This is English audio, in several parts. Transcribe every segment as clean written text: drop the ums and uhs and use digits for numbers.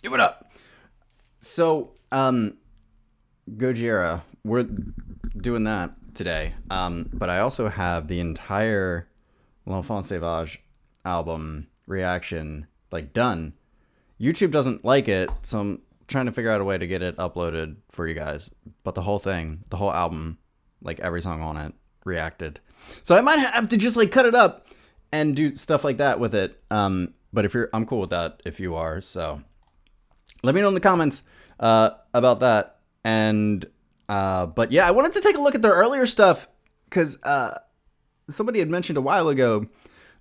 Give it up. So, Gojira, we're doing that today. But I also have the entire L'Enfant Sauvage album reaction, like, done. YouTube doesn't like it, so I'm trying to figure out a way to get it uploaded for you guys. But the whole thing, the whole album, like every song on it, reacted. So I might have to just like cut it up and do stuff like that with it. But if I'm cool with that if you are. So let me know in the comments about that. And but yeah, I wanted to take a look at their earlier stuff because somebody had mentioned a while ago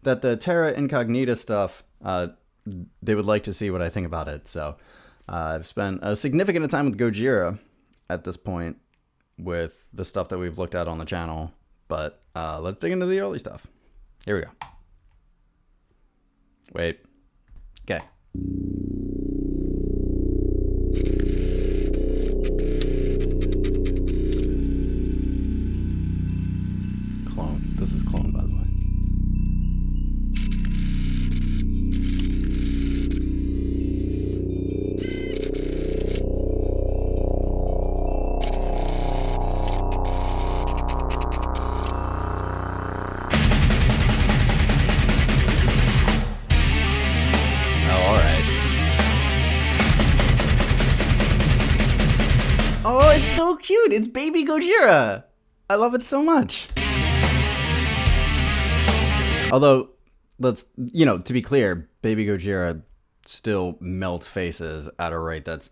that the Terra Incognita stuff, they would like to see what I think about it. So I've spent a significant time with Gojira at this point with the stuff that we've looked at on the channel. But let's dig into the early stuff. Here we go. Wait. Okay. Clone. This is Clone, by the way. Oh, it's so cute. It's baby Gojira. I love it so much. Although, to be clear, baby Gojira still melts faces at a rate that's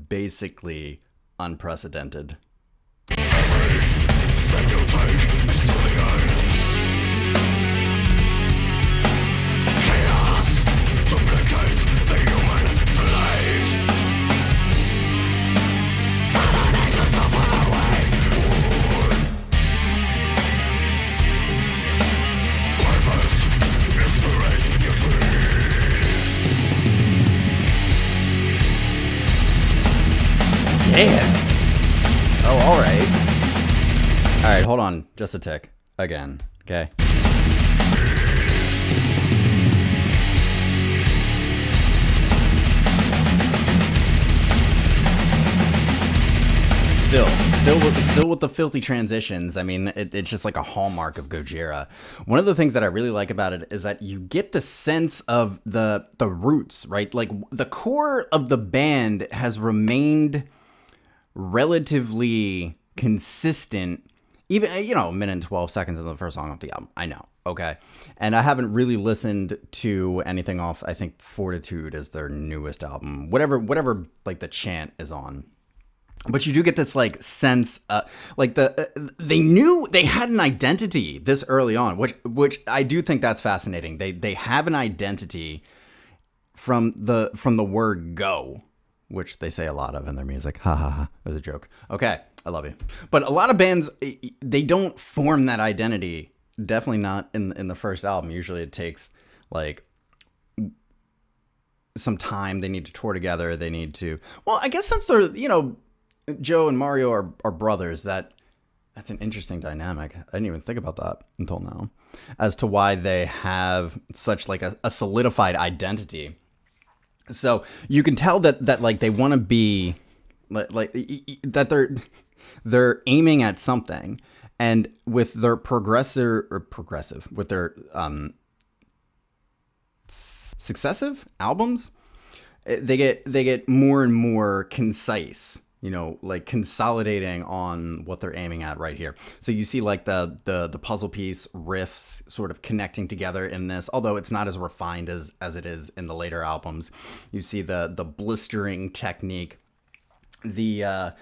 basically unprecedented. Yeah. Oh, all right. All right, hold on. Just a tick. Again. Okay. Still with the filthy transitions. I mean, it's just like a hallmark of Gojira. One of the things that I really like about it is that you get the sense of the roots, right? Like the core of the band has remained relatively consistent, even, a minute and 12 seconds of the first song off the album. I know. Okay. And I haven't really listened to anything off, I think Fortitude is their newest album, whatever like the chant is on. But you do get this like sense, like they knew they had an identity this early on, which I do think that's fascinating. They have an identity from the word go, which they say a lot of in their music. Ha ha ha. It was a joke. Okay, I love you. But a lot of bands, they don't form that identity. Definitely not in the first album. Usually it takes like some time. They need to tour together. They need to. Well, I guess since they're Joe and Mario are brothers. That's an interesting dynamic. I didn't even think about that until now, as to why they have such like a solidified identity. So you can tell that like they want to be like that they're aiming at something, and with their progressive with their successive albums, they get more and more concise. Like consolidating on what they're aiming at right here. So you see like the puzzle piece riffs sort of connecting together in this, although it's not as refined as it is in the later albums. You see the blistering technique, the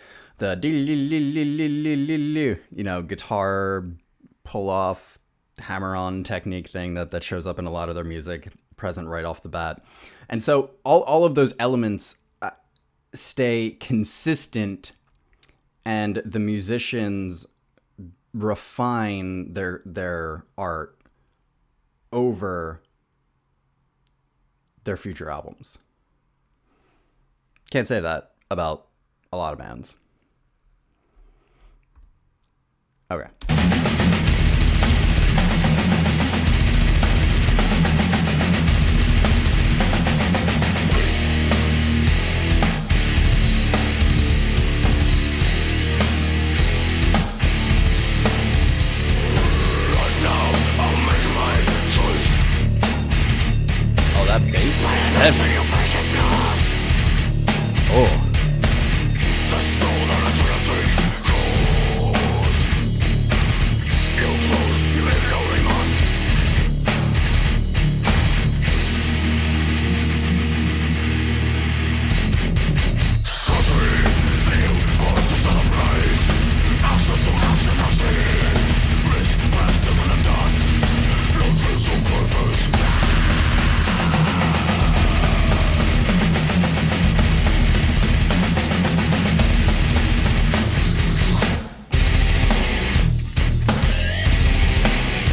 guitar pull off hammer on technique thing that shows up in a lot of their music, present right off the bat. And so all of those elements stay consistent, and the musicians refine their art over their future albums. Can't say that about a lot of bands. Okay. Heavy. Oh.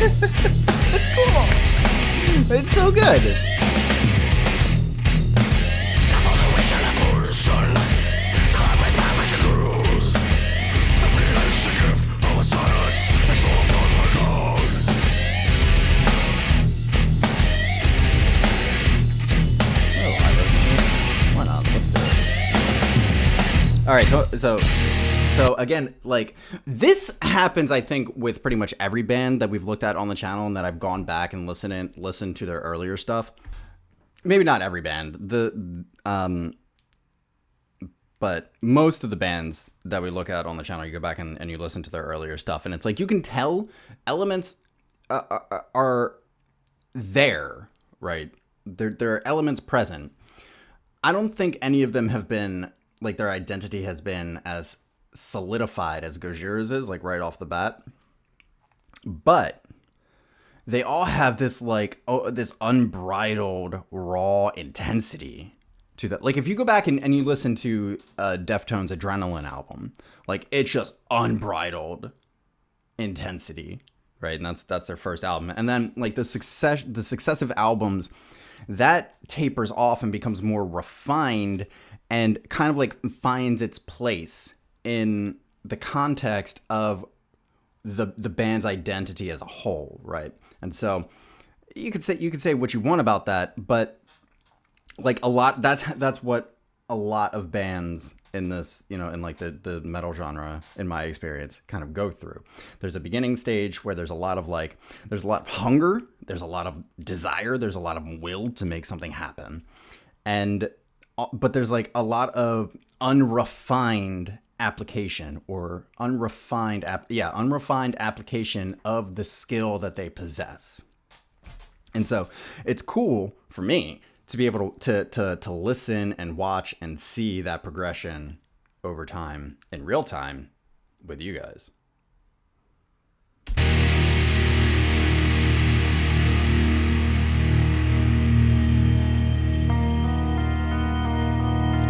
It's cool. It's so good. Why not? Let's do it. All right, so again, like, this happens, I think, with pretty much every band that we've looked at on the channel and that I've gone back and listened to their earlier stuff. Maybe not every band, but most of the bands that we look at on the channel, you go back and you listen to their earlier stuff, and it's like you can tell elements are there, right? There are elements present. I don't think any of them have been, like, their identity has been as solidified as Gojira's is, like, right off the bat, but they all have this, like, this unbridled raw intensity to that. Like, if you go back and you listen to Deftones' Adrenaline album, like, it's just unbridled intensity, right? And that's their first album. And then, like, the successive albums, that tapers off and becomes more refined and kind of, like, finds its place in the context of the band's identity as a whole, right? And so you could say what you want about that, but, like, a lot, that's what a lot of bands in this, you know, in, like, the metal genre, in my experience, kind of go through. There's a beginning stage where there's a lot of hunger, there's a lot of desire, there's a lot of will to make something happen, but there's, like, a lot of unrefined application or unrefined application of the skill that they possess. And so it's cool for me to be able to listen and watch and see that progression over time in real time with you guys.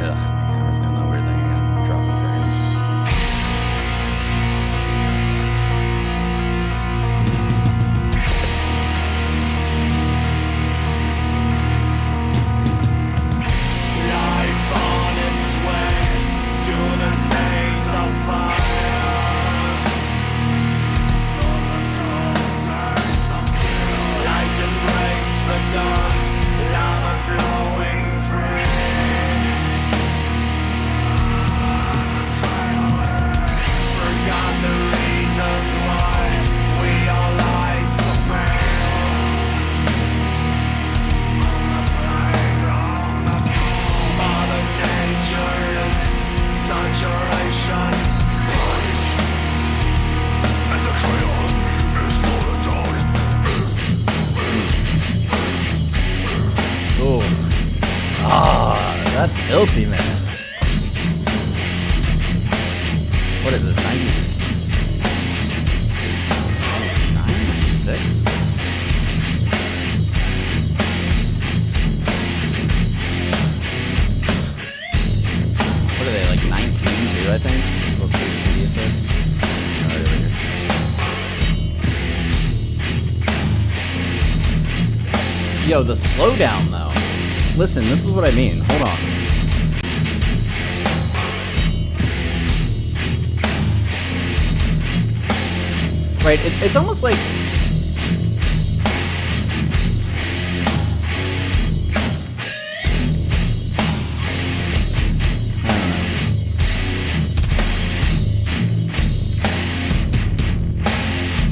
Ugh. That's filthy, man. What is this, 96? What are they, like 19 too, I think? What Wikipedia said? Yo, the slowdown though. Listen, this is what I mean. Hold on. Right, it's almost like... I don't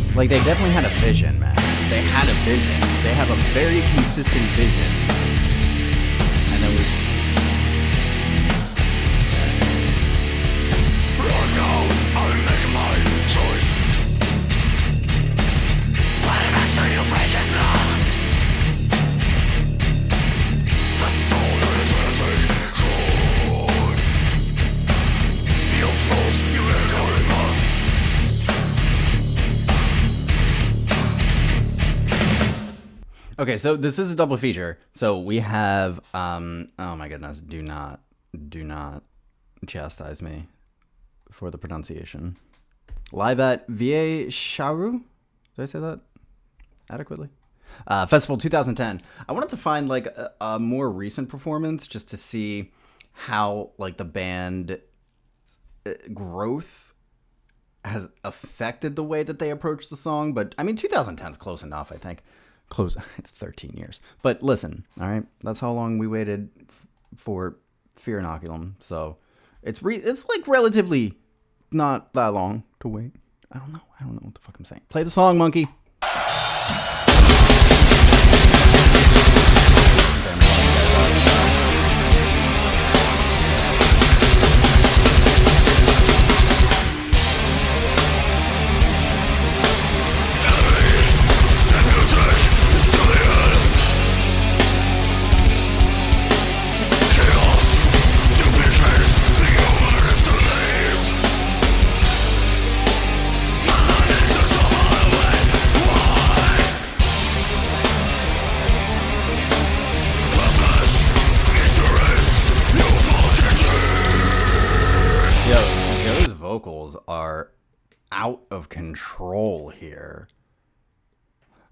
know. Like, they definitely had a vision, man. They had a vision. They have a very consistent vision. Okay, so this is a double feature. So we have oh my goodness, do not chastise me for the pronunciation. Live at VA Sharu. Did I say that adequately? Festival 2010. I wanted to find like a more recent performance just to see how like the band growth has affected the way that they approach the song. But I mean, 2010 is close enough, I think. Close. It's 13 years. But listen, all right, that's how long we waited for Fear Inoculum. So it's like relatively not that long to wait. I don't know what the fuck I'm saying. Play the song, monkey. Vocals are out of control here.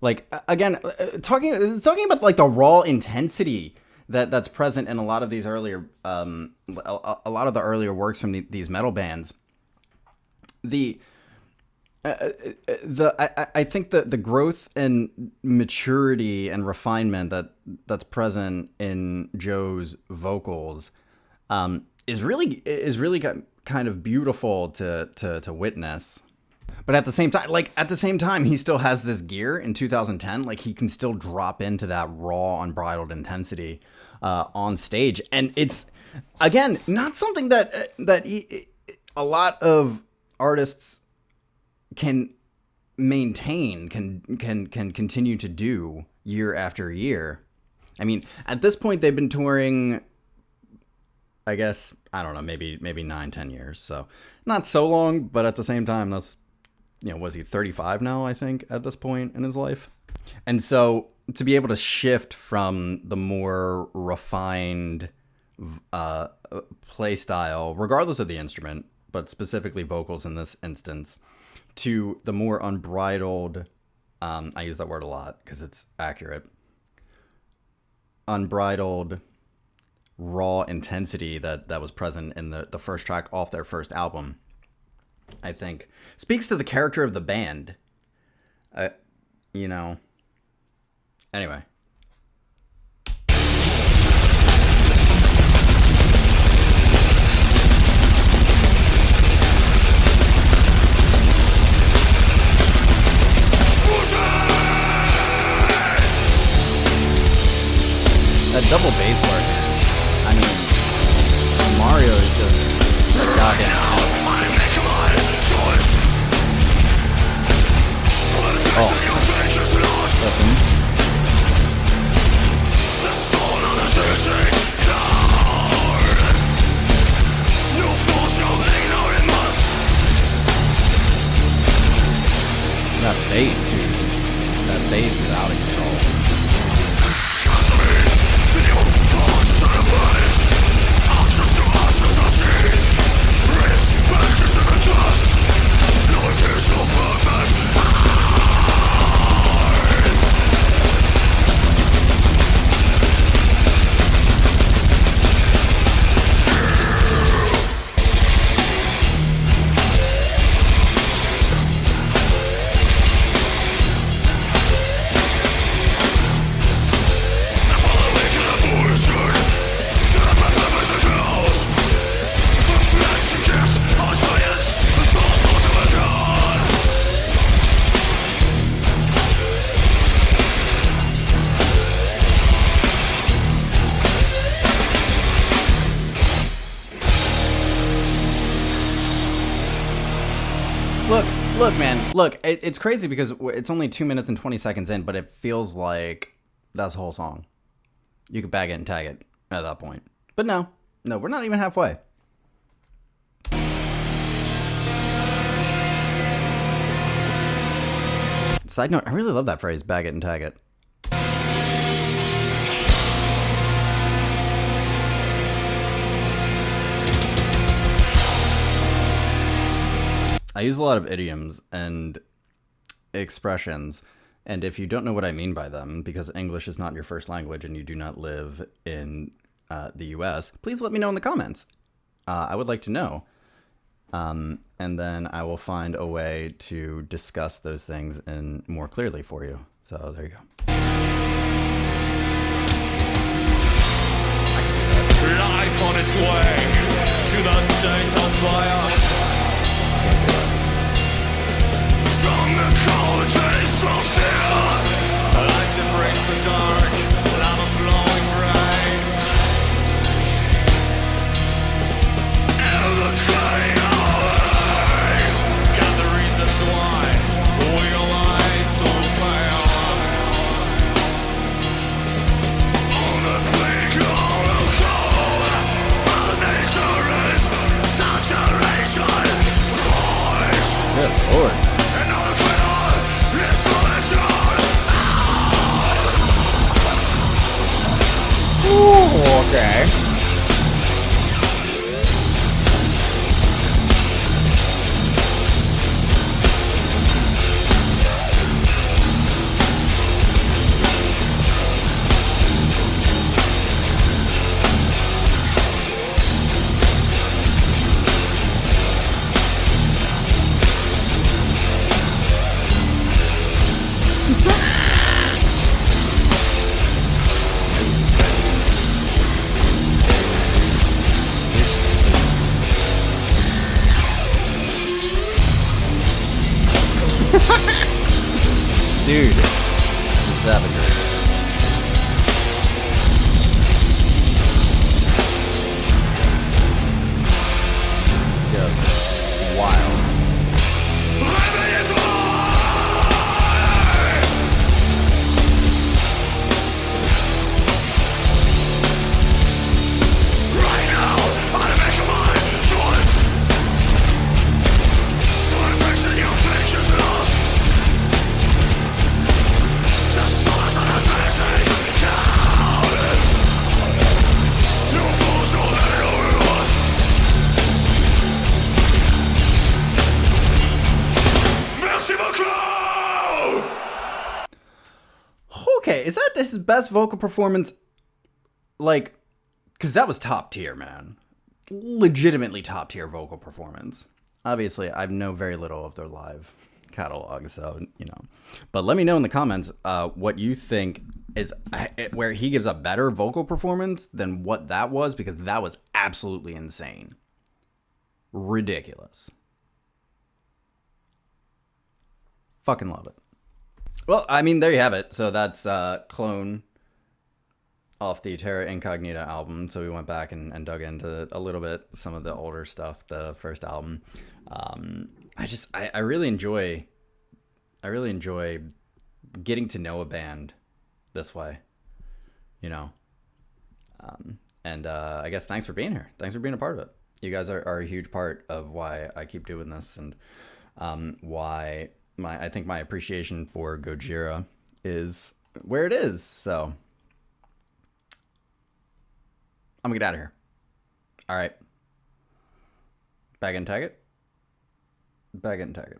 Like again, talking about like the raw intensity that's present in a lot of these earlier, a lot of the earlier works from these metal bands. I think the growth and maturity and refinement that's present in Joe's vocals is really kind of beautiful to witness. But at the same time, he still has this gear in 2010. Like, he can still drop into that raw, unbridled intensity on stage, and it's again not something that a lot of artists can maintain, can continue to do year after year. I mean, at this point, they've been touring, I guess, I don't know, maybe 9-10 years. So not so long, but at the same time, that's, was he 35 now, I think, at this point in his life? And so to be able to shift from the more refined play style, regardless of the instrument, but specifically vocals in this instance, to the more unbridled, I use that word a lot because it's accurate, unbridled, raw intensity that was present in the first track off their first album, I think speaks to the character of the band. Anyway. That double bass work. I mean, Mario is just a goddamn listen. That bass, dude. That bass is out of control. Look, man, look, it's crazy because it's only 2 minutes and 20 seconds in, but it feels like that's the whole song. You could bag it and tag it at that point. But no, we're not even halfway. Side note, I really love that phrase, bag it and tag it. I use a lot of idioms and expressions, and if you don't know what I mean by them, because English is not your first language and you do not live in the US, please let me know in the comments. I would like to know. And then I will find a way to discuss those things in more clearly for you. So there you go. Life on its way to the state of fire. From the cold tasteful fear, I like to embrace the dark, and I'm a flowing rain. And the chaos got the reasons why we lie so pale. On the fake, on the cold, Mother Nature is saturation. Voice. Good Lord. Another clear installation. Ooh, okay. Dude, savagery. Just wild. Right now, I make my choice. Perfection you think is not. The source of attention counted. You fools know that it over was. Merci beaucoup. Okay, is that his best vocal performance? Like, because that was top tier, man. Legitimately top tier vocal performance. Obviously, I know very little of their live catalog, so, you know. But let me know in the comments what you think is where he gives a better vocal performance than what that was, because that was absolutely insane. Ridiculous. Fucking love it. Well, I mean, there you have it. So that's Clone off the Terra Incognita album. So we went back and dug into a little bit some of the older stuff, the first album. I really enjoy getting to know a band this way, you know. And I guess thanks for being here. Thanks for being a part of it. You guys are a huge part of why I keep doing this, and why I think my appreciation for Gojira is where it is. So I'm gonna get out of here. All right. Bag and tag it. Bag it and tag it.